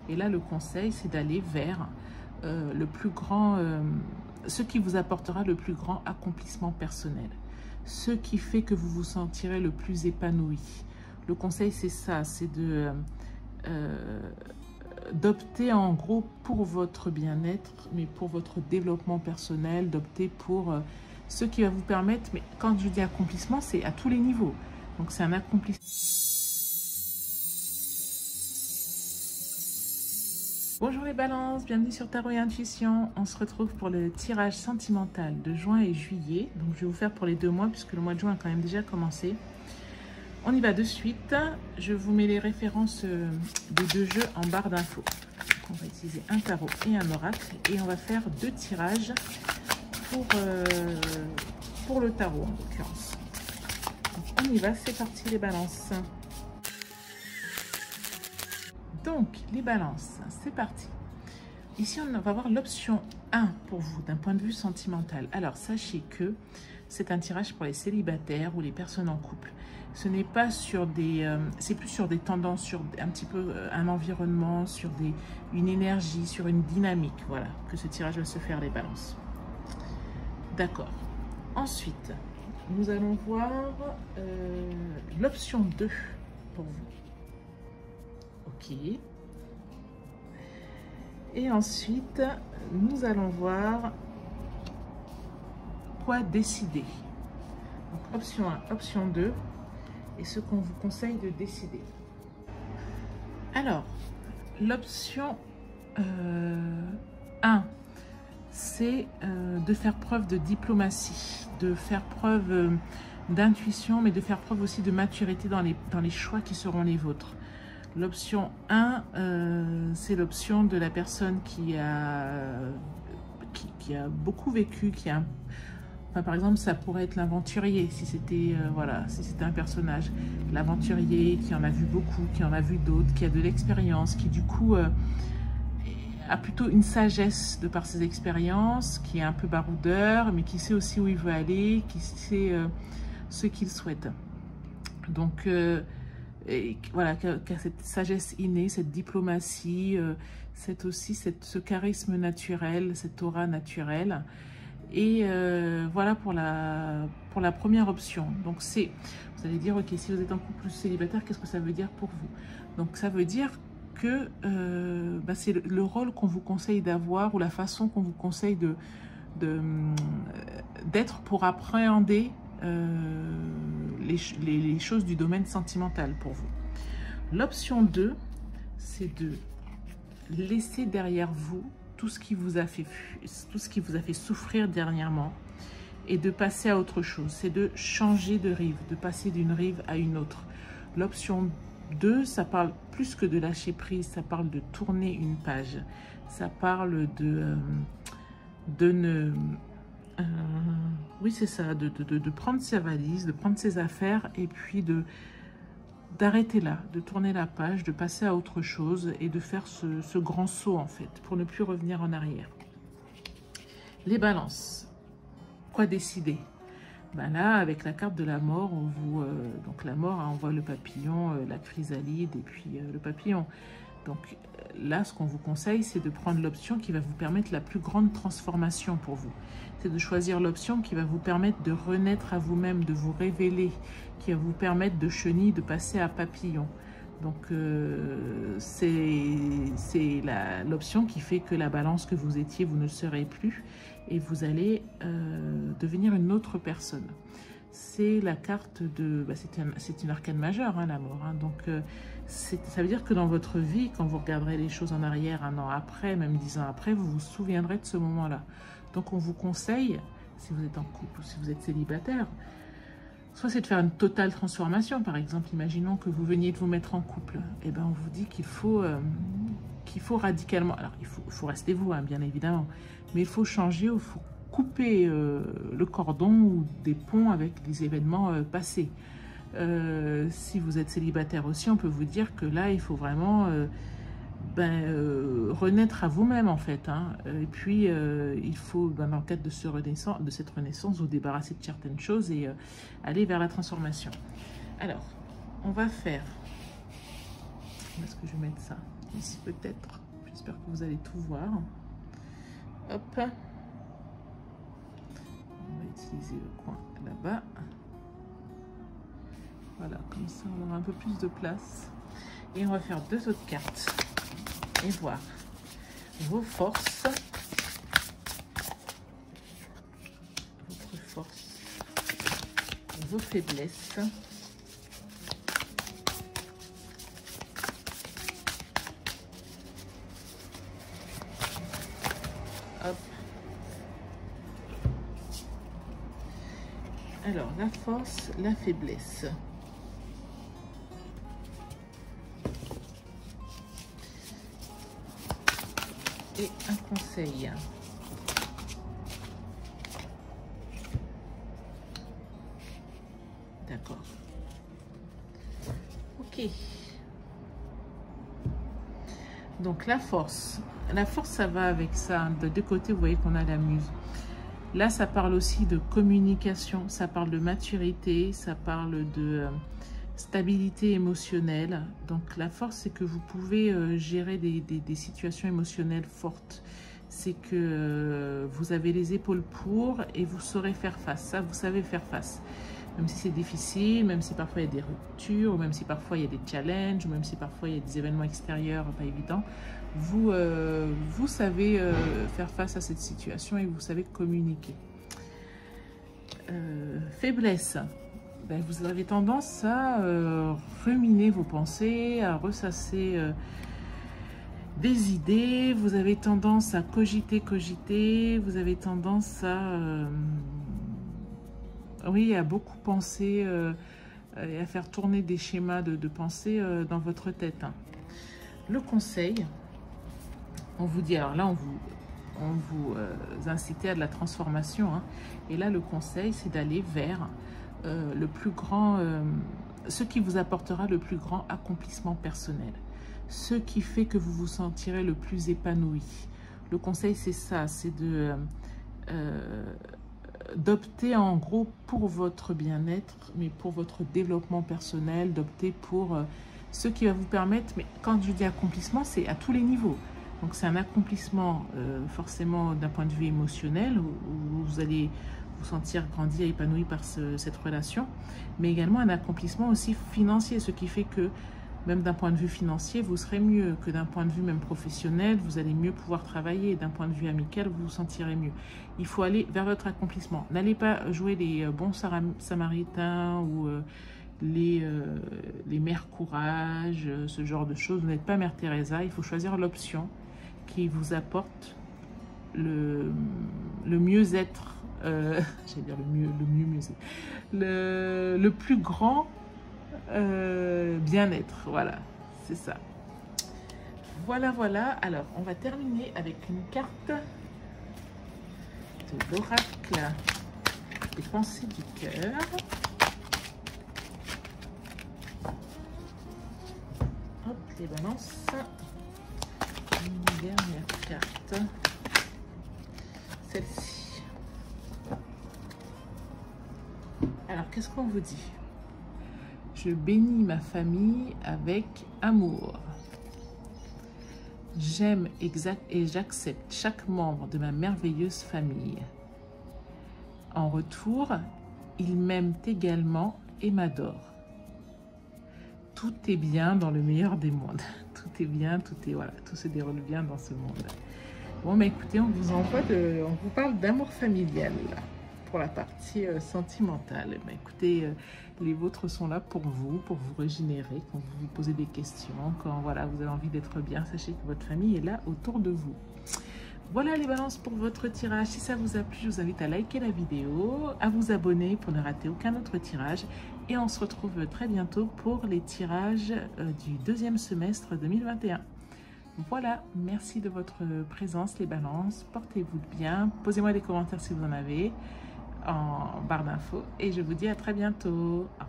Et là, le conseil, c'est d'aller vers le plus grand, ce qui vous apportera le plus grand accomplissement personnel. Ce qui fait que vous vous sentirez le plus épanoui. Le conseil, c'est ça, c'est de d'opter en gros pour votre bien-être, mais pour votre développement personnel, d'opter pour ce qui va vous permettre, mais quand je dis accomplissement, c'est à tous les niveaux. Donc c'est un accomplissement. Bonjour les balances, bienvenue sur Tarot et Intuition. On se retrouve pour le tirage sentimental de juin et juillet. Donc je vais vous faire pour les 2 mois puisque le mois de juin a quand même déjà commencé. On y va de suite. Je vous mets les références des 2 jeux en barre d'infos. On va utiliser un tarot et un oracle et on va faire 2 tirages pour le tarot en l'occurrence. On y va, c'est parti les balances. Donc les balances, c'est parti. Ici on va voir l'option 1 pour vous d'un point de vue sentimental. Alors sachez que c'est un tirage pour les célibataires ou les personnes en couple. Ce n'est pas sur des... c'est plus sur des tendances, sur un petit peu un environnement, sur une énergie, sur une dynamique. Voilà, que ce tirage va se faire les balances. D'accord. Ensuite, nous allons voir l'option 2 pour vous. Ok. Et ensuite, nous allons voir quoi décider. Donc, option 1, option 2. Et ce qu'on vous conseille de décider. Alors, l'option 1, c'est de faire preuve de diplomatie, de faire preuve d'intuition, mais de faire preuve aussi de maturité dans les choix qui seront les vôtres. L'option 1, c'est l'option de la personne qui a beaucoup vécu, Enfin, par exemple, ça pourrait être l'aventurier, si c'était voilà, si c'était un personnage. L'aventurier qui en a vu beaucoup, qui en a vu d'autres, qui a de l'expérience, qui du coup a plutôt une sagesse de par ses expériences, qui est un peu baroudeur, mais qui sait aussi où il veut aller, qui sait ce qu'il souhaite. Donc, voilà, qui a cette sagesse innée, cette diplomatie, ce charisme naturel, cette aura naturelle. Et voilà pour la première option. Donc vous allez dire, ok, si vous êtes en couple célibataire, qu'est-ce que ça veut dire pour vous? Donc ça veut dire que c'est le rôle qu'on vous conseille d'avoir ou la façon qu'on vous conseille d'être pour appréhender les choses du domaine sentimental pour vous. L'option 2, c'est de laisser derrière vous tout ce qui vous a fait souffrir dernièrement et de passer à autre chose. C'est de changer de rive, de passer d'une rive à une autre. L'option 2, ça parle plus que de lâcher prise, ça parle de tourner une page. Ça parle oui, c'est ça, de prendre sa valise, de prendre ses affaires et puis d'arrêter là, de tourner la page, de passer à autre chose et de faire ce grand saut en fait, pour ne plus revenir en arrière. Les balances, quoi décider? Ben là, avec la carte de la mort, donc la mort, hein, on voit le papillon, la chrysalide et puis le papillon. Donc là, ce qu'on vous conseille, c'est de prendre l'option qui va vous permettre la plus grande transformation pour vous. C'est de choisir l'option qui va vous permettre de renaître à vous-même, de vous révéler, qui va vous permettre de chenille, de passer à papillon. Donc c'est l'option qui fait que la balance que vous étiez, vous ne le serez plus et vous allez devenir une autre personne. C'est la carte de... c'est une arcane majeure, hein, la mort. Hein, donc, ça veut dire que dans votre vie, quand vous regarderez les choses en arrière, 1 an après, même 10 ans après, vous vous souviendrez de ce moment-là. Donc, on vous conseille, si vous êtes en couple ou si vous êtes célibataire, soit c'est de faire une totale transformation. Par exemple, imaginons que vous veniez de vous mettre en couple. Eh bien, on vous dit qu'il faut radicalement... Alors, il faut rester vous, hein, bien évidemment. Mais il faut changer, il faut couper le cordon ou des ponts avec les événements passés. Si vous êtes célibataire aussi, on peut vous dire que là, il faut vraiment renaître à vous-même en fait. Hein. Et puis, il faut, dans le cadre de cette renaissance, vous débarrasser de certaines choses et aller vers la transformation. Alors, on va faire... Où est-ce que je vais mettre ça? ici peut-être. J'espère que vous allez tout voir. Hop. On va utiliser le coin là-bas. Voilà, comme ça on aura un peu plus de place. Et on va faire 2 autres cartes et voir vos forces, votre force, vos faiblesses. Hop. Alors, la force, la faiblesse. Et un conseil. D'accord. Ok. Donc la force. La force, ça va avec ça. De deux côtés, vous voyez qu'on a la muse. Là, ça parle aussi de communication. Ça parle de maturité. Ça parle de stabilité émotionnelle. Donc la force, c'est que vous pouvez gérer des situations émotionnelles fortes. C'est que vous avez les épaules pour et vous saurez faire face. Ça, vous savez faire face. Même si c'est difficile, même si parfois il y a des ruptures, ou même si parfois il y a des challenges, ou même si parfois il y a des événements extérieurs pas évidents, vous, vous savez faire face à cette situation et vous savez communiquer. Faiblesse. Ben, vous avez tendance à ruminer vos pensées, à ressasser des idées, vous avez tendance à cogiter, vous avez tendance à, oui, à beaucoup penser et à faire tourner des schémas de pensée dans votre tête. Le conseil, on vous dit, alors là, on vous incite à de la transformation, hein, et là, le conseil, c'est d'aller vers le plus grand, ce qui vous apportera le plus grand accomplissement personnel, ce qui fait que vous vous sentirez le plus épanoui. Le conseil, c'est ça, c'est d'opter en gros pour votre bien-être, mais pour votre développement personnel, d'opter pour ce qui va vous permettre, mais quand je dis accomplissement, c'est à tous les niveaux. Donc c'est un accomplissement forcément d'un point de vue émotionnel, où vous allez vous sentir grandi et épanoui par cette relation, mais également un accomplissement aussi financier, ce qui fait que même d'un point de vue financier, vous serez mieux, que d'un point de vue même professionnel, vous allez mieux pouvoir travailler, d'un point de vue amical, vous vous sentirez mieux. Il faut aller vers votre accomplissement. N'allez pas jouer les bons samaritains ou les mères courage, ce genre de choses. Vous n'êtes pas Mère Teresa, il faut choisir l'option qui vous apporte le mieux-être, j'allais dire le plus grand bien-être, voilà, c'est ça. Voilà, voilà. Alors, on va terminer avec une carte de l'oracle des pensées du cœur. Hop, les balances. Une dernière carte. Celle-ci. Alors, qu'est-ce qu'on vous dit? Je bénis ma famille avec amour. J'aime et j'accepte chaque membre de ma merveilleuse famille. En retour, ils m'aiment également et m'adorent. Tout est bien dans le meilleur des mondes. Tout est bien, voilà, tout se déroule bien dans ce monde. Bon, mais écoutez, on vous parle d'amour familial là, pour la partie sentimentale. Mais écoutez, les vôtres sont là pour vous régénérer, quand vous vous posez des questions, quand voilà, vous avez envie d'être bien, sachez que votre famille est là autour de vous. Voilà les balances pour votre tirage. Si ça vous a plu, je vous invite à liker la vidéo, à vous abonner pour ne rater aucun autre tirage. Et on se retrouve très bientôt pour les tirages du deuxième semestre 2021. Voilà, merci de votre présence les balances. Portez-vous bien. Posez-moi des commentaires si vous en avez en barre d'infos. Et je vous dis à très bientôt. Au revoir.